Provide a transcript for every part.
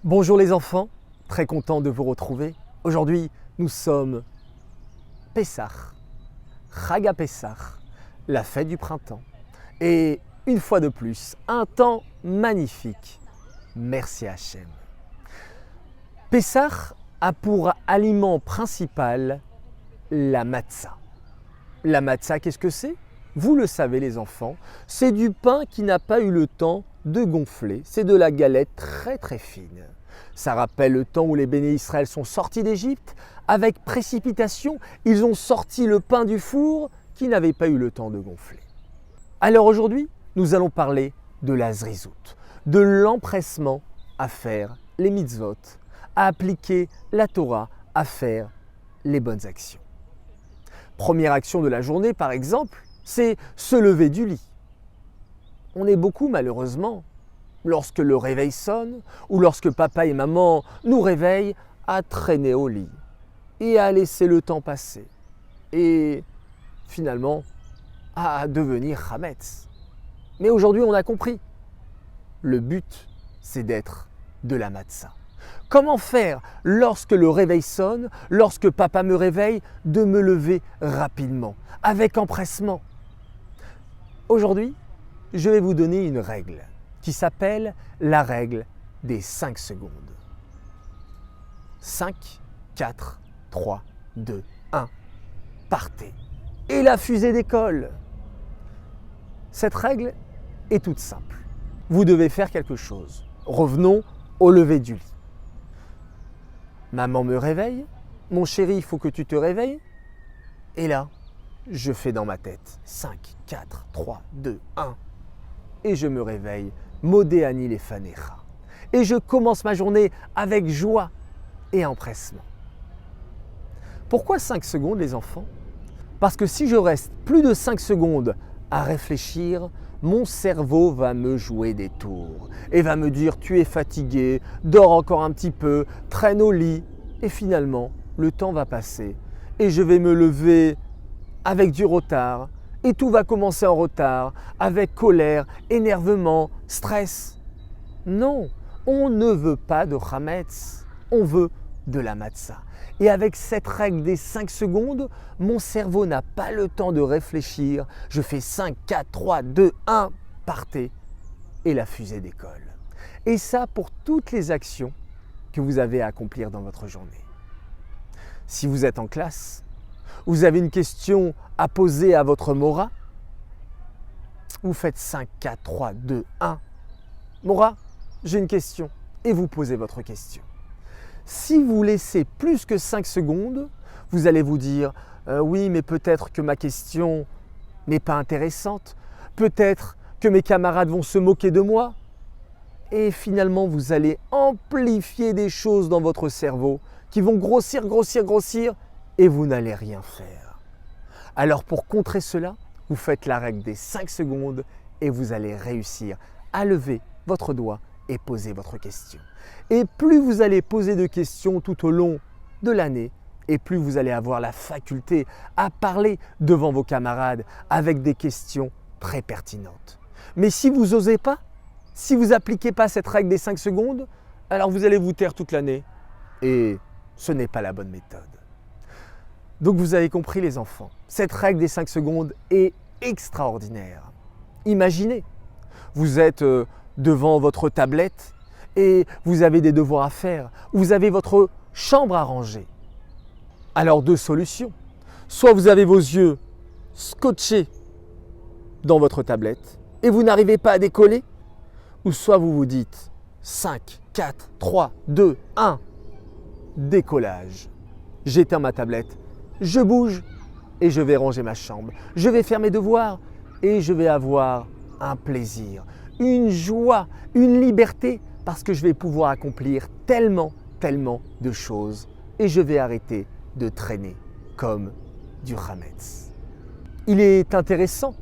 Bonjour les enfants, très content de vous retrouver. Aujourd'hui, nous sommes Pessah, Chag Pessah, la fête du printemps. Et une fois de plus, un temps magnifique. Merci Hachem. Pessah a pour aliment principal la matzah. La matzah, qu'est-ce que c'est? Vous le savez les enfants, c'est du pain qui n'a pas eu le temps de gonfler. C'est de la galette très fine. Ça rappelle le temps où les béné Israël sont sortis d'Égypte. Avec précipitation, ils ont sorti le pain du four qui n'avait pas eu le temps de gonfler. Alors aujourd'hui, nous allons parler de la zrizout, de l'empressement à faire les mitzvot, à appliquer la Torah, à faire les bonnes actions. Première action de la journée, par exemple, c'est se lever du lit. On est beaucoup, malheureusement, lorsque le réveil sonne ou lorsque papa et maman nous réveillent, à traîner au lit et à laisser le temps passer et finalement à devenir chametz. Mais aujourd'hui, on a compris. Le but, c'est d'être de la matzah. Comment faire lorsque le réveil sonne, lorsque papa me réveille, de me lever rapidement, avec empressement? Aujourd'hui, je vais vous donner une règle qui s'appelle la règle des 5 secondes. 5, 4, 3, 2, 1, partez. Et la fusée décolle. Cette règle est toute simple. Vous devez faire quelque chose. Revenons au lever du lit. Maman me réveille. Mon chéri, il faut que tu te réveilles. Et là, je fais dans ma tête 5, 4, 3, 2, 1. Et je me réveille, Modé Ani Lefanecha. Et je commence ma journée avec joie et empressement. Pourquoi 5 secondes les enfants? Parce que si je reste plus de 5 secondes à réfléchir, mon cerveau va me jouer des tours et va me dire tu es fatigué, dors encore un petit peu, traîne au lit. Et finalement, le temps va passer et je vais me lever avec du retard. Et tout va commencer en retard, avec colère, énervement, stress. Non, on ne veut pas de chametz, on veut de la matzah. Et avec cette règle des 5 secondes, mon cerveau n'a pas le temps de réfléchir. Je fais 5, 4, 3, 2, 1, partez. Et la fusée décolle. Et ça pour toutes les actions que vous avez à accomplir dans votre journée. Si vous êtes en classe, vous avez une question à poser à votre Mora, vous faites 5, 4, 3, 2, 1. Mora, j'ai une question et vous posez votre question. Si vous laissez plus que 5 secondes, vous allez vous dire oui, mais peut-être que ma question n'est pas intéressante, peut-être que mes camarades vont se moquer de moi. Et finalement, vous allez amplifier des choses dans votre cerveau qui vont grossir et vous n'allez rien faire. Alors pour contrer cela, vous faites la règle des 5 secondes et vous allez réussir à lever votre doigt et poser votre question. Et plus vous allez poser de questions tout au long de l'année, et plus vous allez avoir la faculté à parler devant vos camarades avec des questions très pertinentes. Mais si vous n'osez pas, si vous n'appliquez pas cette règle des 5 secondes, alors vous allez vous taire toute l'année et ce n'est pas la bonne méthode. Donc vous avez compris les enfants, cette règle des 5 secondes est extraordinaire. Imaginez, vous êtes devant votre tablette et vous avez des devoirs à faire, vous avez votre chambre à ranger. Alors 2 solutions, soit vous avez vos yeux scotchés dans votre tablette et vous n'arrivez pas à décoller, ou soit vous vous dites 5, 4, 3, 2, 1, décollage. J'éteins ma tablette. Je bouge et je vais ranger ma chambre. Je vais faire mes devoirs et je vais avoir un plaisir, une joie, une liberté parce que je vais pouvoir accomplir tellement de choses et je vais arrêter de traîner comme du chametz. Il est intéressant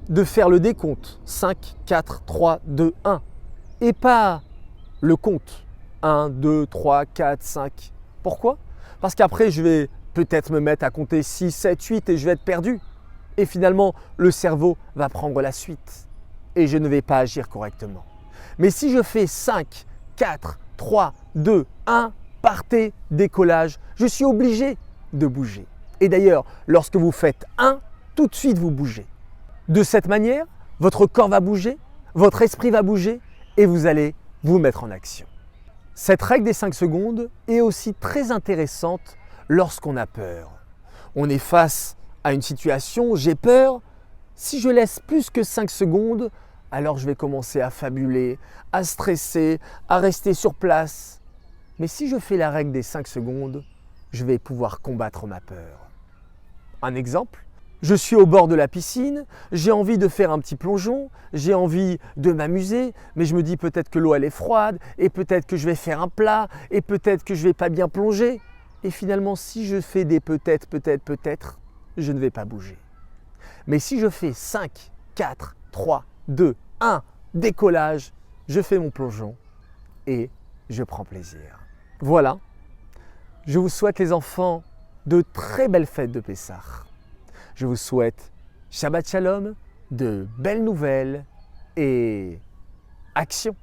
de faire le décompte 5, 4, 3, 2, 1 et pas le compte 1, 2, 3, 4, 5. Pourquoi? Parce qu'après je vais peut-être me mettre à compter 6, 7, 8 et je vais être perdu. Et finalement, le cerveau va prendre la suite et je ne vais pas agir correctement. Mais si je fais 5, 4, 3, 2, 1, partez, décollage. Je suis obligé de bouger. Et d'ailleurs, lorsque vous faites 1, tout de suite vous bougez. De cette manière, votre corps va bouger, votre esprit va bouger et vous allez vous mettre en action. Cette règle des 5 secondes est aussi très intéressante lorsqu'on a peur. On est face à une situation, j'ai peur. Si je laisse plus que 5 secondes, alors je vais commencer à fabuler, à stresser, à rester sur place. Mais si je fais la règle des 5 secondes, je vais pouvoir combattre ma peur. Un exemple, je suis au bord de la piscine, j'ai envie de faire un petit plongeon, j'ai envie de m'amuser, mais je me dis peut-être que l'eau elle est froide, et peut-être que je vais faire un plat, et peut-être que je ne vais pas bien plonger. Et finalement, si je fais des peut-être, je ne vais pas bouger. Mais si je fais 5, 4, 3, 2, 1, décollage, je fais mon plongeon et je prends plaisir. Voilà, je vous souhaite les enfants de très belles fêtes de Pessah. Je vous souhaite Shabbat Shalom, de belles nouvelles et action.